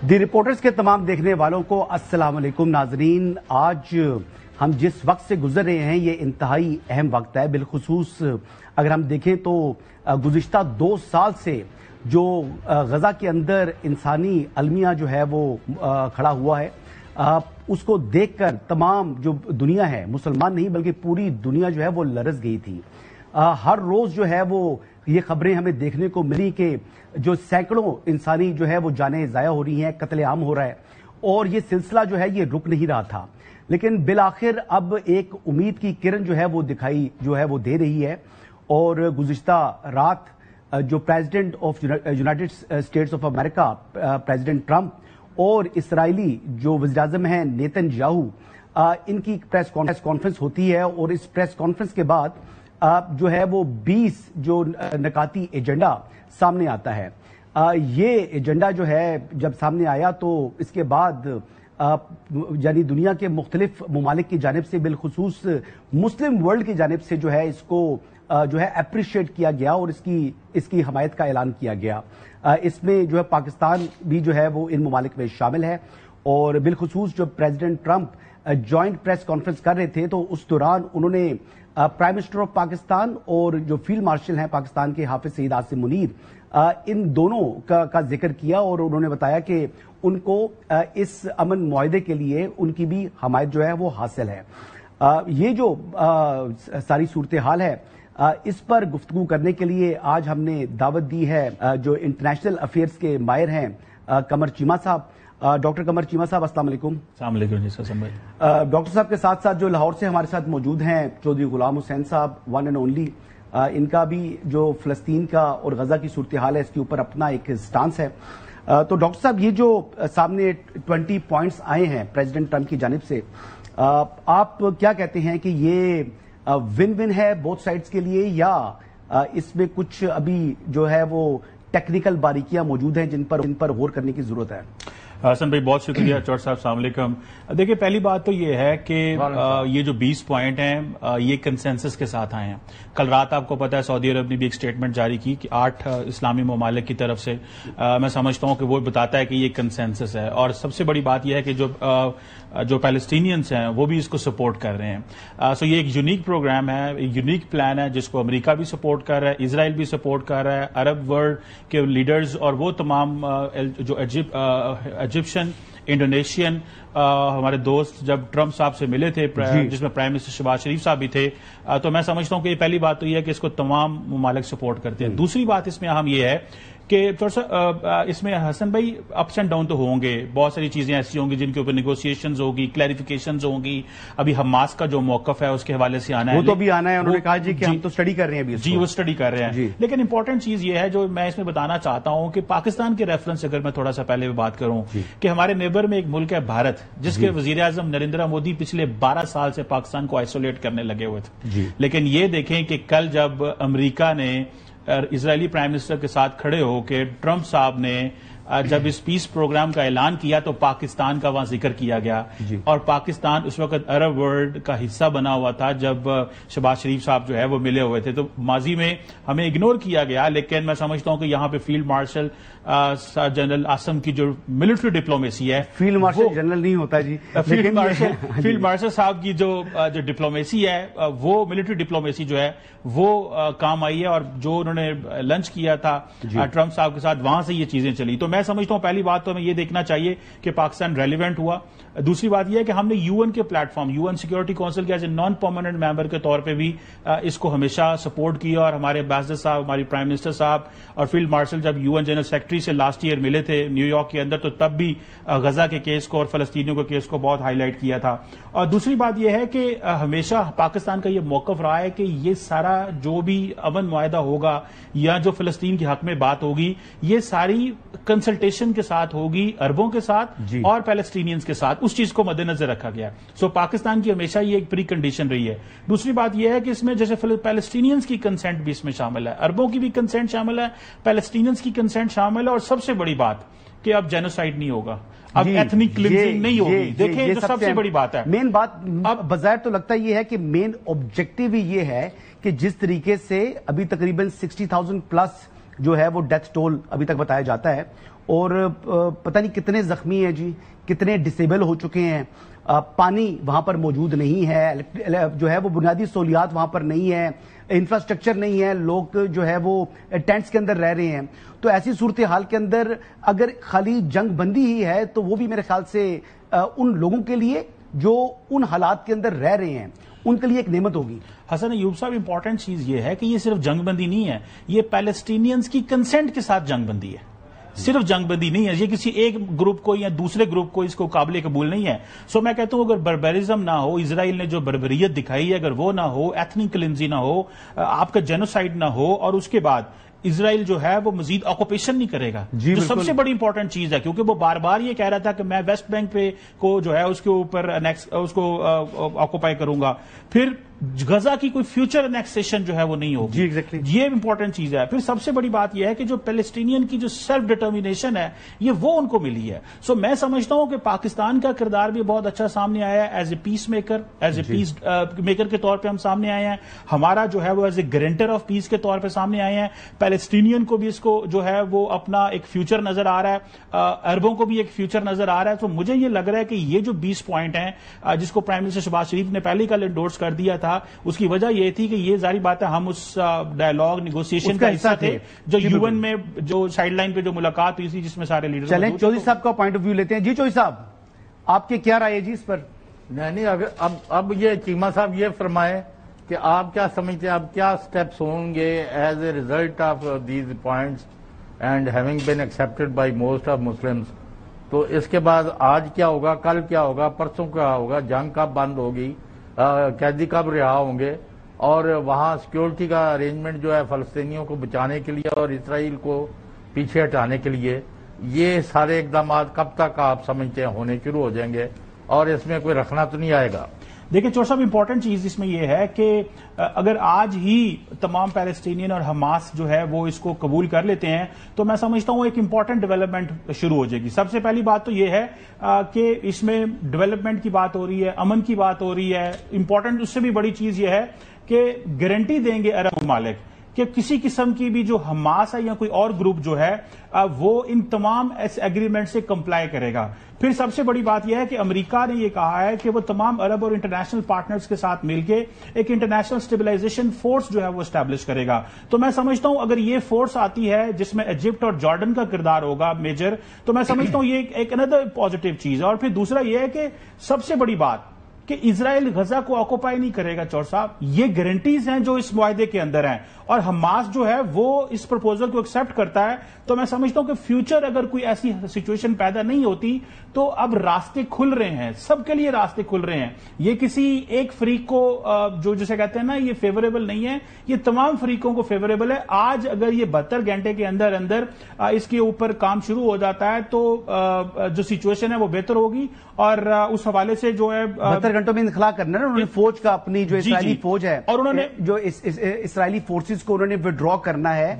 دی reporters کے تمام دیکھنے والوں کو السلام علیکم ناظرین. آج ہم جس وقت سے گزر رہے ہیں یہ انتہائی اہم وقت ہے. بالخصوص اگر ہم دیکھیں تو گزشتہ 2 سال سے جو غزہ کے اندر انسانی المیہ جو ہے وہ کھڑا ہوا ہے، اس کو دیکھ کر تمام جو دنیا ہے، مسلمان نہیں بلکہ پوری دنیا جو ہے وہ لرز گئی تھی. ہر روز جو ہے وہ یہ خبریں ہمیں دیکھنے کو ملی کہ جو سینکڑوں انسانی جو ہے وہ جانیں ضائع ہو رہی ہیں، قتل عام ہو رہا ہے، اور یہ سلسلہ جو ہے یہ رک نہیں رہا تھا. لیکن بالآخر اب ایک امید کی کرن جو ہے وہ دکھائی جو ہے وہ دے رہی ہے. اور گزشتہ رات جو president of United States of America president Trump اور اسرائیلی جو وزیر اعظم ہیں نیتن یاہو، ان کی پریس کانفرنس ہوتی ہے، اور اس پریس کانفرنس کے بعد جو ہے وہ 20 جو نکاتی ایجنڈا سامنے آتا ہے. یہ ایجنڈا جو ہے جب سامنے آیا تو اس کے بعد یعنی دنیا کے مختلف ممالک کی جانب سے، بالخصوص مسلم ورلڈ کی جانب سے جو ہے اس کو جو ہے اپریشیٹ کیا گیا اور اس کی حمایت کا اعلان کیا گیا. اس میں جو ہے پاکستان بھی جو ہے وہ ان ممالک میں شامل ہے. اور بالخصوص جب president Trump joint press conference کر رہے تھے تو اس دوران انہوں نے پرائم منسٹر آف پاکستان اور جو فیلڈ مارشل ہیں پاکستان کے حافظ سعید عاصم منیر، ان دونوں کا ذکر کیا، اور انہوں نے بتایا کہ ان کو اس امن معاہدے کے لیے ان کی بھی حمایت جو ہے وہ حاصل ہے. یہ جو ساری صورتحال ہے اس پر گفتگو کرنے کے لیے آج ہم نے دعوت دی ہے جو انٹرنیشنل افیئرز کے ماہر ہیں قمر چیمہ صاحب. ڈاکٹر قمر چیمہ صاحب السلام علیکم. السلام علیکم. ڈاکٹر صاحب کے ساتھ ساتھ جو لاہور سے ہمارے ساتھ موجود ہیں چودھری غلام حسین صاحب، ون اینڈ اونلی. ان کا بھی جو فلسطین کا اور غزہ کی صورتحال ہے اس کے اوپر اپنا ایک سٹانس ہے. تو ڈاکٹر صاحب یہ جو سامنے 20 پوائنٹس آئے ہیں پریزیڈنٹ ٹرمپ کی جانب سے، آپ کیا کہتے ہیں کہ یہ ون ون ہے بوتھ سائڈز کے لیے، یا اس میں کچھ ابھی جو ہے وہ ٹیکنیکل باریکیاں موجود ہیں جن پر غور کرنے کی ضرورت ہے؟ حسن بھائی بہت شکریہ. چور صاحب السلام علیکم. دیکھیں پہلی بات تو یہ ہے کہ یہ جو 20 پوائنٹ ہیں یہ کنسنسس کے ساتھ آئے ہیں. کل رات آپ کو پتا ہے سعودی عرب نے بھی ایک سٹیٹمنٹ جاری کی کہ 8 اسلامی ممالک کی طرف سے. میں سمجھتا ہوں کہ وہ بتاتا ہے کہ یہ کنسنسس ہے، اور سب سے بڑی بات یہ ہے کہ جو پیلسٹینینز ہیں وہ بھی اس کو سپورٹ کر رہے ہیں. سو یہ ایک یونیک پروگرام ہے، ایک یونیک پلان ہے جس کو امریکہ بھی سپورٹ کر رہا ہے، اسرائیل بھی سپورٹ کر رہا ہے، عرب ورلڈ کے لیڈرز اور وہ تمام جو ایجپشن، انڈونیشین ہمارے دوست جب ٹرمپ صاحب سے ملے تھے جس میں پرائم منسٹر شہباز شریف صاحب بھی تھے، تو میں سمجھتا ہوں کہ یہ پہلی بات تو یہ ہے کہ اس کو تمام ممالک سپورٹ کرتے ہیں. دوسری بات اس میں اہم یہ ہے کہ تھوڑا سا اس میں حسن بھائی اپس اینڈ ڈاؤن تو ہوں گے، بہت ساری چیزیں ایسی ہوں گی جن کے اوپر نیگوسیشنز ہوگی، کلیریفیکیشنز ہوں گی. ابھی حماس کا جو موقف ہے اس کے حوالے سے آنا ہے، وہ تو بھی آنا ہے. انہوں نے کہا جی کہ ہم تو اسٹڈی کر رہے ہیں ابھی. جی وہ اسٹڈی کر رہے ہیں. لیکن امپورٹنٹ چیز یہ ہے جو میں اس میں بتانا چاہتا ہوں کہ پاکستان کے ریفرنس اگر میں تھوڑا سا پہلے بات کروں کہ ہمارے نیبر میں ایک ملک ہے بھارت، جس کے وزیر اعظم نریندر مودی پچھلے 12 سال سے پاکستان کو آئسولیٹ کرنے لگے ہوئے تھے. لیکن یہ دیکھیں کہ کل جب امریکہ نے اسرائیلی پرائم منسٹر کے ساتھ کھڑے ہو کے ٹرمپ صاحب نے جب اس پیس پروگرام کا اعلان کیا تو پاکستان کا وہاں ذکر کیا گیا. اور پاکستان اس وقت عرب ورلڈ کا حصہ بنا ہوا تھا جب شہباز شریف صاحب جو ہے وہ ملے ہوئے تھے. تو ماضی میں ہمیں اگنور کیا گیا، لیکن میں سمجھتا ہوں کہ یہاں پہ فیلڈ مارشل جنرل عاصم کی جو ملٹری ڈپلومیسی ہے، فیلڈ مارشل جنرل نہیں ہوتا جی، فیلڈ مارشل صاحب کی جو ڈپلومیسی ہے وہ ملٹری ڈپلومیسی جو ہے وہ کام آئی ہے. اور جو انہوں نے لنچ کیا تھا ٹرمپ صاحب کے ساتھ وہاں سے یہ چیزیں چلی. تو میں سمجھتا ہوں پہلی بات تو ہمیں یہ دیکھنا چاہیے کہ پاکستان ریلیونٹ ہوا. دوسری بات یہ ہے کہ ہم نے یو این کے platform, U N security council کے as a non permanent member کے طور پہ بھی اس کو ہمیشہ سپورٹ کیا. اور ہمارے امبیسڈر صاحب، ہماری پرائم منسٹر صاحب اور فیلڈ مارشل جب یو این جنرل سیکرٹری سے لاسٹ ایئر ملے تھے نیو یارک کے اندر، تو تب بھی غزہ کے کیس کو اور فلسطینیوں کے کیس کو بہت ہائی لائٹ کیا تھا. اور دوسری بات یہ ہے کہ ہمیشہ پاکستان کا یہ موقف رہا ہے کہ یہ سارا جو بھی امن معاہدہ ہوگا یا جو فلسطین کے حق میں بات ہوگی یہ ساری کنسلٹیشن کے ساتھ ہوگی، عربوں کے ساتھ اور پیلسٹینینز کے ساتھ. اس چیز کو مد نظر رکھا گیا. سو پاکستان کی ہمیشہ یہ ایک پری کنڈیشن رہی ہے. دوسری بات یہ ہے کہ اس میں جیسے پیلسٹینینز کی کنسنٹ بھی اس میں شامل ہے، عربوں کی بھی کنسنٹ شامل ہے، پیلسٹینینز کی کنسنٹ شامل ہے، اور سب سے بڑی بات کہ اب جینوسائیڈ نہیں ہوگا، اب ایتھنک کلینزنگ نہیں ہوگی. دیکھیں جو سب سے بڑی بات ہے، مین بات اب بظاہر تو لگتا یہ ہے کہ مین آبجیکٹو ہی یہ ہے کہ جس طریقے سے ابھی تقریباً 60,000 پلس جو ہے وہ ڈیتھ ٹول ابھی تک بتایا جاتا ہے، اور پتہ نہیں کتنے زخمی ہیں جی، کتنے ڈسیبل ہو چکے ہیں، پانی وہاں پر موجود نہیں ہے، جو ہے وہ بنیادی سہولیات وہاں پر نہیں ہے، انفراسٹرکچر نہیں ہے، لوگ جو ہے وہ ٹینٹس کے اندر رہ رہے ہیں. تو ایسی صورتحال کے اندر اگر خالی جنگ بندی ہی ہے تو وہ بھی میرے خیال سے ان لوگوں کے لیے جو ان حالات کے اندر رہ رہے ہیں ان کے لیے ایک نعمت ہوگی. حسن ایوب صاحب، امپورٹنٹ چیز یہ ہے کہ یہ صرف جنگ بندی نہیں ہے، یہ پیلسٹینینز کی کنسنٹ کے ساتھ جنگ بندی ہے، صرف جنگ بندی نہیں ہے. یہ کسی ایک گروپ کو یا دوسرے گروپ کو اس کو قابل قبول نہیں ہے. سو میں کہتا ہوں اگر بربریزم نہ ہو، اسرائیل نے جو بربریت دکھائی ہے اگر وہ نہ ہو، ایتھنک کلنزی نہ ہو، آپ کا جینوسائیڈ نہ ہو، اور اس کے بعد اسرائیل جو ہے وہ مزید آکوپیشن نہیں کرے گا، جو سب سے بڑی امپورٹنٹ چیز ہے، کیونکہ وہ بار بار یہ کہہ رہا تھا کہ میں ویسٹ بینک پہ کو جو ہے اس کے اوپر اس کو آکوپائی کروں گا، پھر غزہ کی کوئی فیوچر انیکسیشن جو ہے وہ نہیں ہوگی. یہ امپورٹنٹ چیز ہے. پھر سب سے بڑی بات یہ ہے کہ جو پیلسٹینین کی جو سیلف ڈٹرمینیشن ہے یہ وہ ان کو ملی ہے. سو میں سمجھتا ہوں کہ پاکستان کا کردار بھی بہت اچھا سامنے آیا ہے، as a peacemaker, as a peacemaker کے طور پہ ہم سامنے آئے ہیں. ہمارا جو ہے وہ as a guarantor of peace کے طور پہ سامنے آئے ہیں. پیلسٹینین کو بھی اس کو جو ہے وہ اپنا ایک فیوچر نظر آ رہا ہے، عربوں کو بھی ایک فیوچر نظر آ رہا ہے. تو مجھے یہ لگ رہا ہے کہ یہ جو 20 پوائنٹ ہیں جس کو پرائم منسٹر شہباز شریف نے پہلے کل انڈورس کر دیا تھا، اس کی وجہ یہ تھی کہ یہ ظاہری بات ہے ہم اس ڈائیلاگ نیگوسیشن کا حصہ تھے جو یون میں جو سائیڈ لائن پہ جو ملقات ہوئی تھی جس میں سارے لیڈر. چلیں چودھری صاحب کا پوائنٹ آف ویو لیتے ہیں. جی چودھری صاحب، آپ کے کیا رائے جی اس پر؟ نہیں اب یہ چیمہ صاحب یہ فرمائے کہ آپ کیا سمجھتے ہیں اب کیا سٹیپس ہوں گے as a result of these points and having been accepted by most of Muslims. تو اس کے بعد آج کیا ہوگا، کل کیا ہوگا، پرسوں کیا ہوگا، جنگ کب بند ہوگی، قیدی کب رہا ہوں گے، اور وہاں سیکیورٹی کا ارینجمنٹ جو ہے فلسطینیوں کو بچانے کے لیے اور اسرائیل کو پیچھے ہٹانے کے لیے، یہ سارے اقدامات کب تک آپ سمجھتے ہیں ہونے شروع ہو جائیں گے اور اس میں کوئی رکھنا تو نہیں آئے گا؟ دیکھیں چور صاحب، امپورٹنٹ چیز اس میں یہ ہے کہ اگر آج ہی تمام پیلسٹینین اور حماس جو ہے وہ اس کو قبول کر لیتے ہیں تو میں سمجھتا ہوں ایک امپورٹنٹ ڈیولپمنٹ شروع ہو جائے گی. سب سے پہلی بات تو یہ ہے کہ اس میں ڈیولپمنٹ کی بات ہو رہی ہے، امن کی بات ہو رہی ہے. امپورٹنٹ اس سے بھی بڑی چیز یہ ہے کہ گارنٹی دیں گے عرب ممالک کہ کسی قسم کی بھی جو حماس ہے یا کوئی اور گروپ جو ہے وہ ان تمام ایگریمنٹ سے کمپلائی کرے گا. پھر سب سے بڑی بات یہ ہے کہ امریکہ نے یہ کہا ہے کہ وہ تمام عرب اور انٹرنیشنل پارٹنرز کے ساتھ مل کے ایک انٹرنیشنل اسٹیبلائزیشن فورس جو ہے وہ اسٹیبلش کرے گا. تو میں سمجھتا ہوں اگر یہ فورس آتی ہے جس میں ایجپٹ اور جارڈن کا کردار ہوگا میجر، تو میں سمجھتا ہوں یہ ایک اندر پازیٹیو چیز ہے. اور پھر دوسرا یہ ہے کہ سب سے بڑی بات کہ اسرائیل غزہ کو آکوپائی نہیں کرے گا. چور صاحب، یہ گارنٹیز ہیں جو اس معاہدے کے اندر ہیں، اور حماس جو ہے وہ اس پرپوزل کو ایکسپٹ کرتا ہے. تو میں سمجھتا ہوں کہ فیوچر اگر کوئی ایسی سچویشن پیدا نہیں ہوتی تو اب راستے کھل رہے ہیں، سب کے لیے راستے کھل رہے ہیں. یہ کسی ایک فریق کو جو جسے کہتے ہیں نا یہ فیوریبل نہیں ہے، یہ تمام فریقوں کو فیوریبل ہے. آج اگر یہ 72 گھنٹے کے اندر اندر اس کے اوپر کام شروع ہو جاتا ہے تو جو سچویشن ہے وہ بہتر ہوگی. اور اس حوالے سے جو ہے 72 گھنٹوں میں انخلا کرنا ہے انہوں نے فوج کا، اپنی جو اسرائیلی فوج ہے، اور انہوں نے جو اسرائیلی فورسز کو انہوں نے وڈرا کرنا ہے.